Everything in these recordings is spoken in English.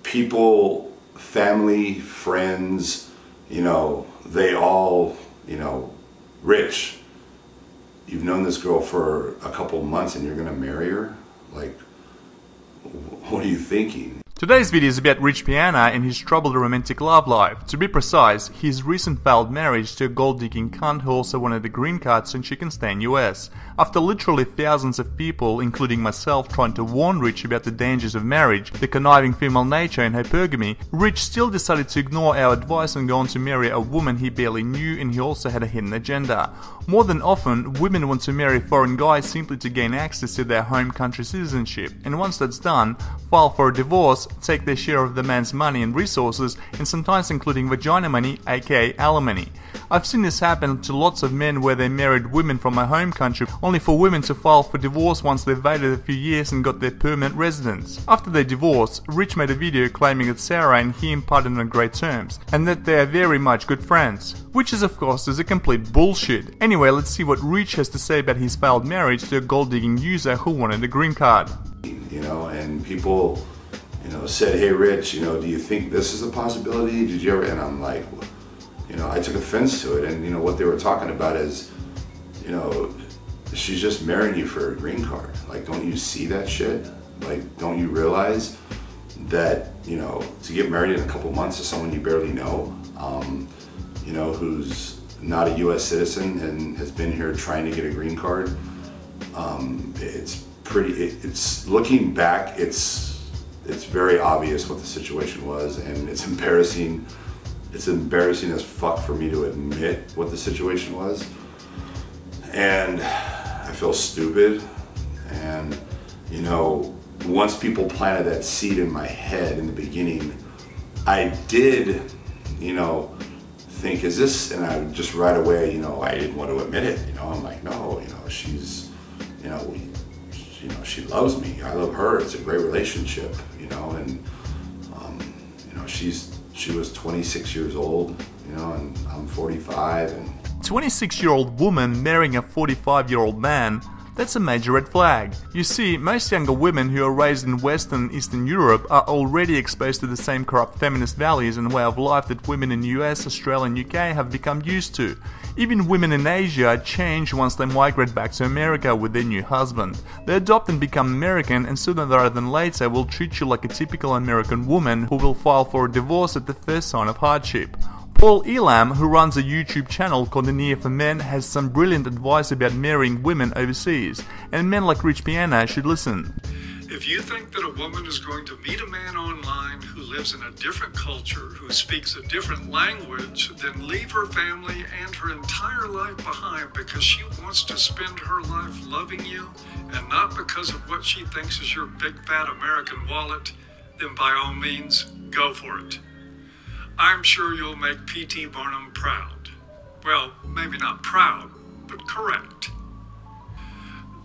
people, family, friends, you know, they all, you know, Rich, you've known this girl for a couple months and you're gonna marry her? Like, what are you thinking? Today's video is about Rich Piana and his troubled romantic love life. To be precise, his recent failed marriage to a gold-digging cunt who also wanted a green card so she can stay in US. After literally thousands of people, including myself, trying to warn Rich about the dangers of marriage, the conniving female nature and hypergamy, Rich still decided to ignore our advice and go on to marry a woman he barely knew, and he also had a hidden agenda. More than often, women want to marry foreign guys simply to gain access to their home country citizenship, and once that's done, file for a divorce, take their share of the man's money and resources, and sometimes including vaginamony, aka alimony. I've seen this happen to lots of men where they married women from my home country only for women to file for divorce once they've waited a few years and got their permanent residence. After they divorced, Rich made a video claiming that Sara and him parted on great terms, and that they are very much good friends. Which is of course a complete bullshit. Anyway, let's see what Rich has to say about his failed marriage to a gold-digging user who wanted a green card. You know, and people, you know, said, hey Rich, you know, do you think this is a possibility? Did you ever? And I'm like, you know, I took offense to it, and you know, what they were talking about is, you know, she's just marrying you for a green card. Like, don't you see that shit? Like, don't you realize that, you know, to get married in a couple months to someone you barely know, you know, who's not a US citizen and has been here trying to get a green card, it's looking back, it's very obvious what the situation was, and it's embarrassing. It's embarrassing as fuck for me to admit what the situation was, and I feel stupid. And you know, once people planted that seed in my head in the beginning, I did, you know, think, is this, and I just right away, you know, I didn't want to admit it. You know, I'm like, no, you know, she's, you know, she loves me, I love her, it's a great relationship, you know, and you know, she was 26 years old, you know, and I'm 45, and 26-year-old woman marrying a 45-year-old man, that's a major red flag. You see, most younger women who are raised in Western and Eastern Europe are already exposed to the same corrupt feminist values and way of life that women in US, Australia and UK have become used to. Even women in Asia change once they migrate back to America with their new husband. They adopt and become American, and sooner rather than later will treat you like a typical American woman who will file for a divorce at the first sign of hardship. Elam, who runs a YouTube channel called The Near for Men, has some brilliant advice about marrying women overseas, and men like Rich Piana should listen. If you think that a woman is going to meet a man online who lives in a different culture, who speaks a different language, then leave her family and her entire life behind because she wants to spend her life loving you and not because of what she thinks is your big fat American wallet, then by all means, go for it. I'm sure you'll make P.T. Barnum proud. Well, maybe not proud, but correct.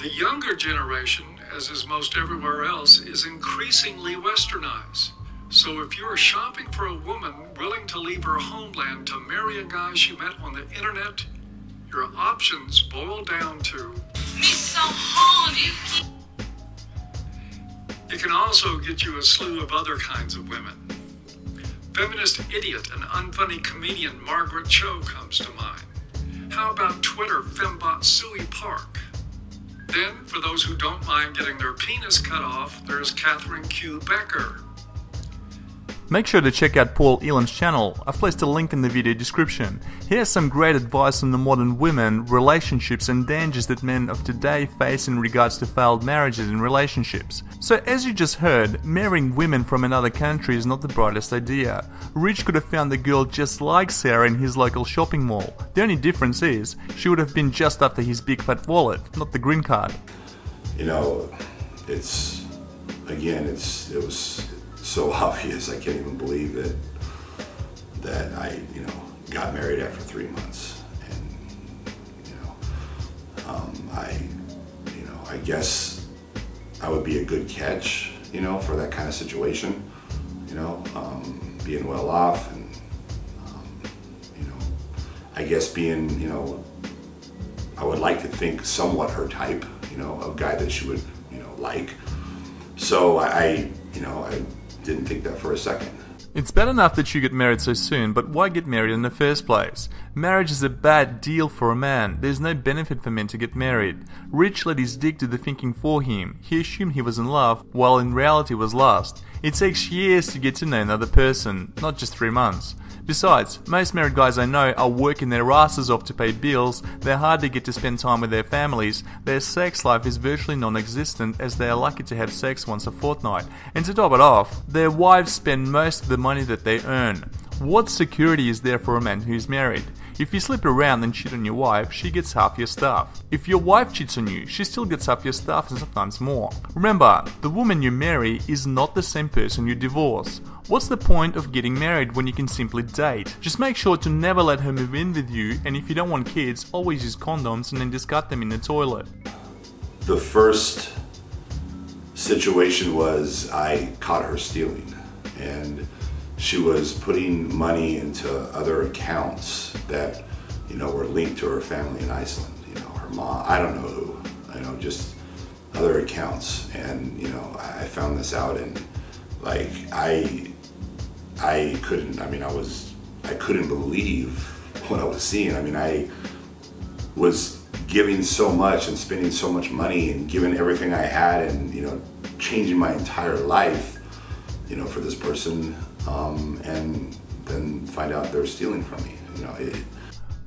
The younger generation, as is most everywhere else, is increasingly westernized. So if you're shopping for a woman willing to leave her homeland to marry a guy she met on the internet, your options boil down to it can also get you a slew of other kinds of women. Feminist idiot and unfunny comedian Margaret Cho comes to mind. How about Twitter fembot Suey Park? Then, for those who don't mind getting their penis cut off, there's Catherine Q. Becker. Make sure to check out Elam's channel. I've placed a link in the video description. He has some great advice on the modern women, relationships and dangers that men of today face in regards to failed marriages and relationships. So as you just heard, marrying women from another country is not the brightest idea. Rich could have found a girl just like Sara in his local shopping mall. The only difference is, she would have been just after his big fat wallet, not the green card. You know, it was so obvious. I can't even believe that I, you know, got married after 3 months, and you know, I guess I would be a good catch, you know, for that kind of situation, you know, being well off, and you know, I guess being, you know, I would like to think somewhat her type, you know, of guy that she would, you know, like. So I didn't think that for a second. It's bad enough that you get married so soon, but why get married in the first place? Marriage is a bad deal for a man. There's no benefit for men to get married. Rich let his dick do the thinking for him. He assumed he was in love, while in reality was lust. It takes years to get to know another person, not just 3 months. Besides, most married guys I know are working their asses off to pay bills, they hardly get to spend time with their families, their sex life is virtually non-existent as they are lucky to have sex once a fortnight, and to top it off, their wives spend most of the money that they earn. What security is there for a man who's married? If you slip around and cheat on your wife, she gets half your stuff. If your wife cheats on you, she still gets half your stuff and sometimes more. Remember, the woman you marry is not the same person you divorce. What's the point of getting married when you can simply date? Just make sure to never let her move in with you, and if you don't want kids, always use condoms and then discard them in the toilet. The first situation was I caught her stealing, and she was putting money into other accounts that, you know, were linked to her family in Iceland. You know, her mom, I don't know who, you know, just other accounts. And, you know, I found this out, and like, I couldn't, I mean, I couldn't believe what I was seeing. I mean, I was giving so much and spending so much money and giving everything I had and, you know, changing my entire life, you know, for this person. And then find out they're stealing from me, you know.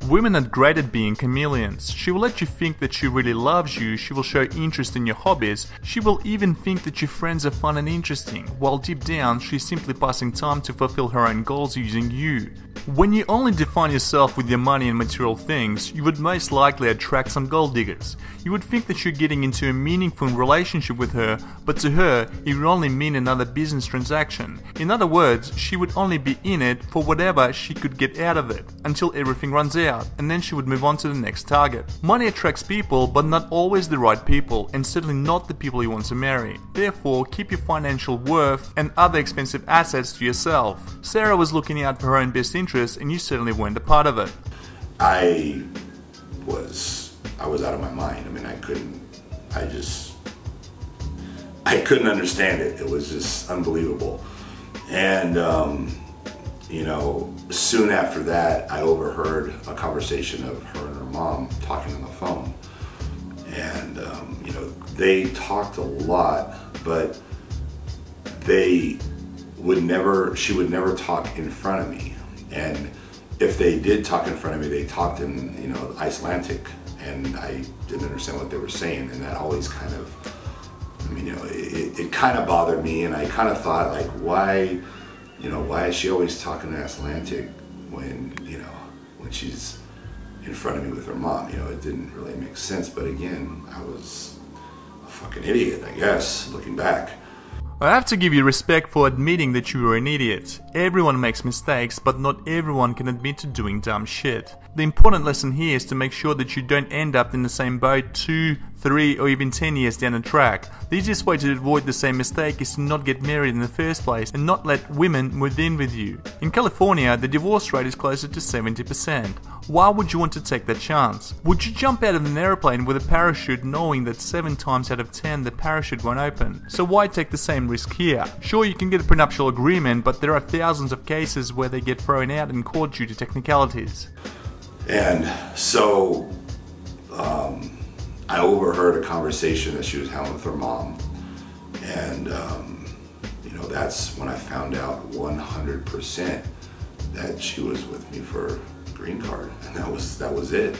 Women are great at being chameleons. She will let you think that she really loves you, she will show interest in your hobbies, she will even think that your friends are fun and interesting, while deep down she's simply passing time to fulfill her own goals using you. When you only define yourself with your money and material things, you would most likely attract some gold diggers. You would think that you're getting into a meaningful relationship with her, but to her, it would only mean another business transaction. In other words, she would only be in it for whatever she could get out of it, until everything runs out, and then she would move on to the next target. Money attracts people, but not always the right people, and certainly not the people you want to marry. Therefore, keep your financial worth and other expensive assets to yourself. Sara was looking out for her own best interest, and you certainly weren't a part of it. I was out of my mind. I mean, I couldn't understand it. It was just unbelievable. And, you know, soon after that, I overheard a conversation of her and her mom talking on the phone. And, you know, they talked a lot, but she would never talk in front of me. And if they did talk in front of me, they talked in, you know, Icelandic, and I didn't understand what they were saying, and that always kind of, I mean, you know, it kind of bothered me, and I kind of thought, like, why is she always talking in Icelandic when, you know, when she's in front of me with her mom? You know, it didn't really make sense, but again, I was a fucking idiot, I guess, looking back. I have to give you respect for admitting that you were an idiot. Everyone makes mistakes, but not everyone can admit to doing dumb shit. The important lesson here is to make sure that you don't end up in the same boat 2, 3 or even 10 years down the track. The easiest way to avoid the same mistake is to not get married in the first place and not let women move in with you. In California, the divorce rate is closer to 70%. Why would you want to take that chance? Would you jump out of an airplane with a parachute knowing that 7 times out of 10 the parachute won't open? So why take the same risk here? Sure, you can get a prenuptial agreement, but there are thousands of cases where they get thrown out in court due to technicalities. And so I overheard a conversation that she was having with her mom, and you know, that's when I found out 100% that she was with me for a green card, and that was it.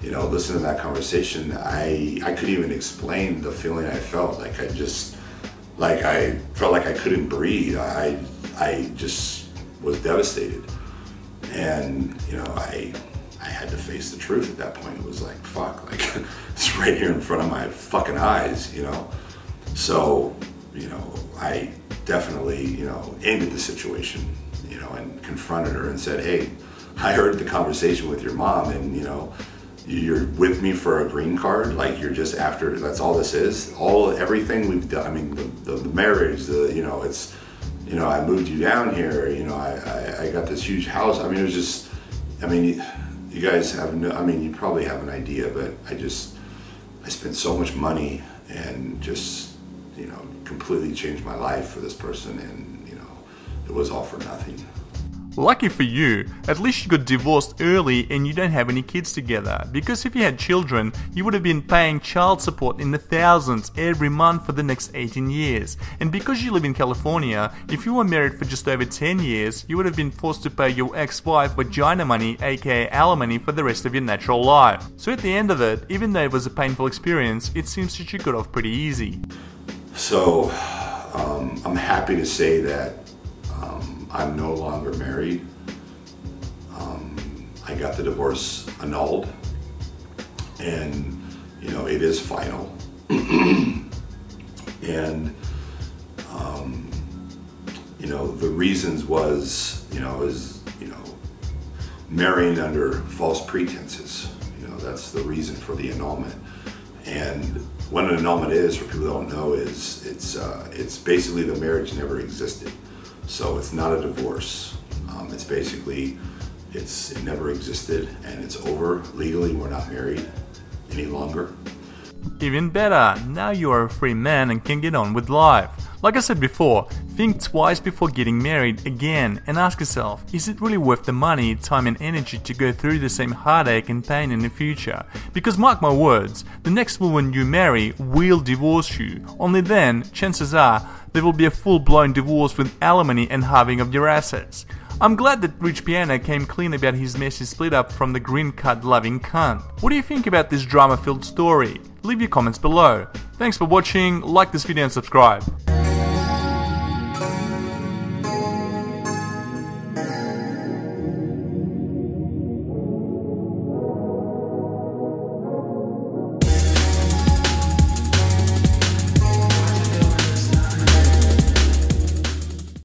You know, listening to that conversation, I couldn't even explain the feeling I felt. Like I felt like I couldn't breathe. I just was devastated, and you know, I had to face the truth at that point. It was like, fuck, like it's right here in front of my fucking eyes, you know? So, you know, I definitely, you know, ended the situation, you know, and confronted her and said, hey, I heard the conversation with your mom, and, you know, you're with me for a green card, like you're just after, that's all this is? Everything we've done, I mean, the marriage, you know, it's, you know, I moved you down here, you know, I got this huge house. I mean, it was just, I mean, you guys have no, I mean, you probably have an idea, but I spent so much money and just, you know, completely changed my life for this person, and, you know, it was all for nothing. Lucky for you, at least you got divorced early and you don't have any kids together, because if you had children, you would have been paying child support in the thousands every month for the next 18 years. And because you live in California, if you were married for just over 10 years, you would have been forced to pay your ex-wife vaginamony, aka alimony, for the rest of your natural life. So at the end of it, even though it was a painful experience, it seems that you got off pretty easy. So, I'm happy to say that I'm no longer married. I got the divorce annulled, and it is final. And the reasons was marrying under false pretenses. That's the reason for the annulment. And what an annulment is, for people who don't know, is it's basically the marriage never existed. So it's not a divorce. It's basically, it never existed, and it's over. Legally, we're not married any longer. Even better, now you are a free man and can get on with life. Like I said before, think twice before getting married again and ask yourself, is it really worth the money, time and energy to go through the same heartache and pain in the future? Because mark my words, the next woman you marry will divorce you. Only then, chances are, there will be a full-blown divorce with alimony and halving of your assets. I'm glad that Rich Piana came clean about his messy split up from the green card loving cunt. What do you think about this drama-filled story? Leave your comments below. Thanks for watching, like this video and subscribe.